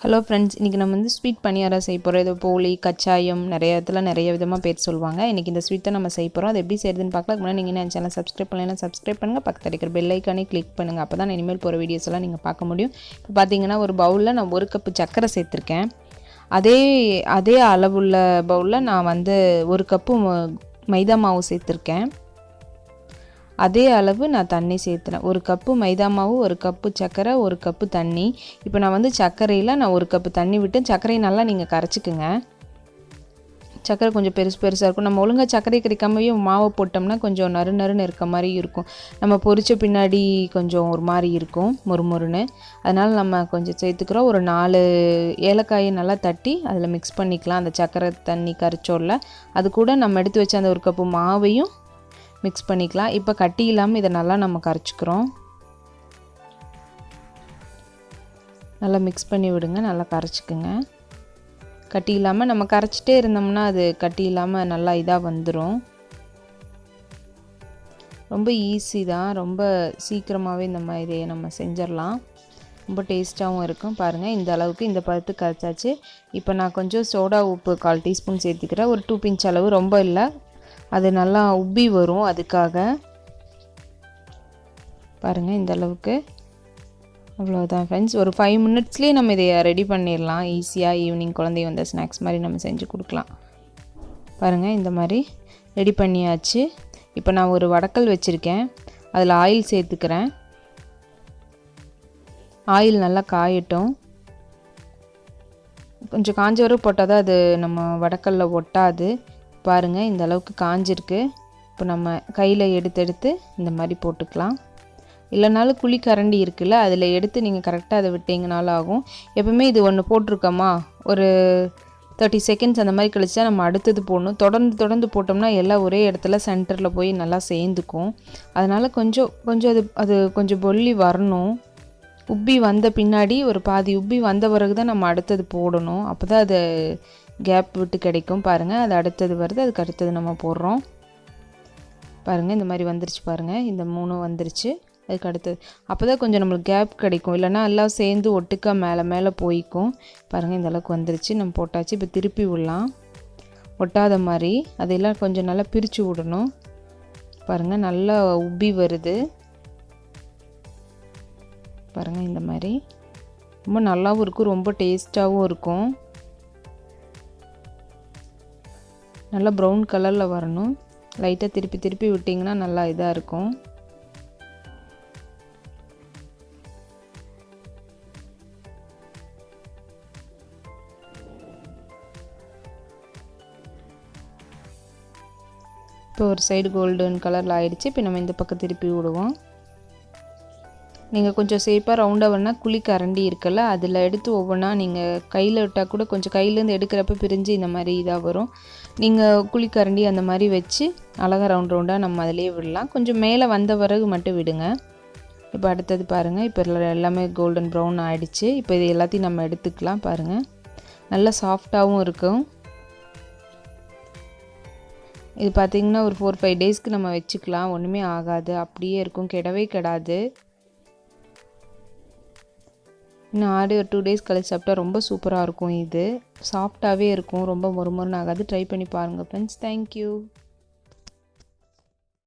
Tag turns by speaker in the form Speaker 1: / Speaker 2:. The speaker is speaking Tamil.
Speaker 1: ஹலோ ஃப்ரெண்ட்ஸ், இன்றைக்கி நம்ம வந்து ஸ்வீட் பணியாரம் செய்ய போகிறோம். இது போலி, கச்சாயம் நிறைய இடத்துல நிறைய விதமாக பேர் சொல்லுவாங்க. இன்றைக்கி இந்த ஸ்வீட் தான் நம்ம செய்ய போகிறோம். அது எப்படி செய்யுதுன்னு பார்க்கலாம். முன்னாடி நீங்கள் என் சேனல் சப்ஸ்கிரைப் பண்ணலைன்னா சப்ஸ்கிரைப் பண்ணுங்கள். பக்கத்தில் இருக்கிற பெல் ஐக்கானே கிளிக் பண்ணுங்கள். அப்போ தான் இனிமேல் போகிற வீடியோஸ் எல்லாம் நீங்கள் பார்க்க முடியும். இப்போ பார்த்தீங்கன்னா ஒரு பவுலில் நான் 1 கப்பு சர்க்கரை சேர்த்துருக்கேன். அதே அளவுள்ள பவுலில் நான் வந்து 1 கப்பு மைதா மாவு சேர்த்துருக்கேன். அதே அளவு நான் தண்ணி சேர்த்துறேன். 1 கப்பு மைதா மாவு, 1 கப்பு சர்க்கரை, 1 கப்பு தண்ணி. இப்போ நான் வந்து சர்க்கரையில் நான் 1 கப்பு தண்ணி விட்டு சர்க்கரையை நல்லா நீங்கள் கரைச்சிக்குங்க. சர்க்கரை கொஞ்சம் பெருசாக இருக்கும். நம்ம ஒழுங்காக சர்க்கரை கரைக்காமவே மாவை போட்டோம்னா கொஞ்சம் நறுன்னு இருக்க மாதிரி இருக்கும். நம்ம பொரிச்ச பின்னாடி கொஞ்சம் ஒரு மாதிரி இருக்கும், மொறுமொறுன்னு. அதனால் நம்ம கொஞ்சம் சேர்த்துக்கிறோம். ஒரு 4 ஏலக்காயை நல்லா தட்டி அதில் மிக்ஸ் பண்ணிக்கலாம். அந்த சர்க்கரை தண்ணி கரைச்சோல்ல அது கூட நம்ம எடுத்து வச்ச அந்த 1 கப்பு மாவையும் மிக்ஸ் பண்ணிக்கலாம். இப்போ கட்டி இல்லாமல் இதை நல்லா நம்ம கரைச்சிக்கிறோம். நல்லா மிக்ஸ் பண்ணி விடுங்க, நல்லா கரைச்சிக்குங்க. கட்டி இல்லாமல் நம்ம கரைச்சிட்டே இருந்தோம்னா அது கட்டி இல்லாமல் நல்லா இதாக வந்துடும். ரொம்ப ஈஸி தான், ரொம்ப சீக்கிரமாகவே இதையை நம்ம செஞ்சிடலாம். ரொம்ப டேஸ்ட்டாகவும் இருக்கும். பாருங்கள், இந்த அளவுக்கு இந்த பதத்துக்கு கரைச்சாச்சு. இப்போ நான் கொஞ்சம் சோடா உப்பு 1/4 டீஸ்பூன் சேர்த்துக்கிறேன். ஒரு 2 பிஞ்ச் அளவு, ரொம்ப இல்லை. அது நல்லா உப்பி வரும், அதுக்காக. பாருங்கள், இந்த அளவுக்கு. அவ்வளோதான் ஃப்ரெண்ட்ஸ். ஒரு 5 மினிட்ஸ்லேயே நம்ம இதை ரெடி பண்ணிடலாம். ஈஸியாக ஈவினிங் குழந்தை வந்த ஸ்நாக்ஸ் மாதிரி நம்ம செஞ்சு கொடுக்கலாம். பாருங்கள், இந்த மாதிரி ரெடி பண்ணியாச்சு. இப்போ நான் ஒரு வடக்கல் வச்சுருக்கேன். அதில் ஆயில் சேர்த்துக்கிறேன். ஆயில் நல்லா காயட்டும். கொஞ்சம் காஞ்ச வரை போட்டால் தான் அது நம்ம வடக்கல்ல ஒட்டாது. பாருங்கள், இந்த அளவுக்கு காஞ்சிருக்கு. இப்போ நம்ம கையில் எடுத்து இந்த மாதிரி போட்டுக்கலாம். இல்லைனாலும் குழி கரண்டி இருக்குல்ல, அதில் எடுத்து நீங்கள் கரெக்டாக அதை விட்டிங்கனாலும் ஆகும். எப்பவுமே இது ஒன்று போட்டிருக்கோமா, ஒரு 30 செகண்ட்ஸ் அந்த மாதிரி கழிச்சா நம்ம அடுத்தது போடணும். தொடர்ந்து போட்டோம்னா எல்லாம் ஒரே இடத்துல சென்டரில் போய் நல்லா சேர்ந்துக்கும். அதனால் கொஞ்சம் அது கொஞ்சம் பொல்லி வரணும். உப்பி வந்த பின்னாடி ஒரு பாதி உப்பி வந்த பிறகு தான் நம்ம அடுத்தது போடணும். அப்போ தான் அது கேப் விட்டு கிடைக்கும். பாருங்கள், அது அடுத்தது வருது, அதுக்கு அடுத்தது நம்ம போடுறோம். பாருங்கள், இந்த மாதிரி வந்துருச்சு. பாருங்கள், இந்த 3 வந்துருச்சு. அதுக்கு அடுத்தது அப்போ தான் கொஞ்சம் நம்மளுக்கு கேப் கிடைக்கும். இல்லைனா எல்லாம் சேர்ந்து ஒட்டுக்கா மேலே போய்க்கும். பாருங்கள், இந்த அளவுக்கு வந்துருச்சு. நம்ம போட்டாச்சு. இப்போ திருப்பி விடலாம், ஒட்டாத மாதிரி. அதையெல்லாம் கொஞ்சம் நல்லா பிரித்து விடணும். பாருங்கள், நல்லா உப்பி வருது. பாருங்கள், இந்த மாதிரி ரொம்ப நல்லாவும் இருக்கும், ரொம்ப டேஸ்ட்டாகவும் இருக்கும். நல்லா ப்ரௌன் கலரில் வரணும். லைட்டாக திருப்பி விட்டிங்கன்னா நல்லா இதாக இருக்கும். இப்போ ஒரு சைடு கோல்டன் கலரில் ஆயிடுச்சு. இப்போ நம்ம இந்த பக்கம் திருப்பி விடுவோம். நீங்கள் கொஞ்சம் சேஃபாக ரவுண்டாக வேணால் குழி கரண்டி இருக்குல்ல, அதில் எடுத்து ஒவ்வொன்றா நீங்கள் கையில் விட்டால் கூட கொஞ்சம் கையிலேருந்து எடுக்கிறப்ப பிரிஞ்சு இந்த மாதிரி இதாக வரும். நீங்கள் குழி கரண்டி அந்த மாதிரி வச்சு அழகாக ரவுண்டாக நம்ம அதிலேயே விடலாம். கொஞ்சம் மேலே வந்த பிறகு மட்டும் விடுங்க. இப்போ அடுத்தது பாருங்கள், இப்போ எல்லாமே கோல்டன் ப்ரௌன் ஆகிடுச்சு. இப்போ இது எல்லாத்தையும் நம்ம எடுத்துக்கலாம். பாருங்கள், நல்லா சாஃப்டாகவும் இருக்கும். இது பார்த்திங்கன்னா ஒரு 4-5 டேஸ்க்கு நம்ம வச்சுக்கலாம், ஒன்றுமே ஆகாது, அப்படியே இருக்கும், கெடாது. இன்னும் 2 டேஸ் கழிச்சு சாப்பிட்டா ரொம்ப சூப்பராக இருக்கும். இது சாஃப்டாகவே இருக்கும், ரொம்ப மொறுமொறுன்னு ஆகாது. ட்ரை பண்ணி பாருங்கள் ஃப்ரெண்ட்ஸ். தேங்க்யூ.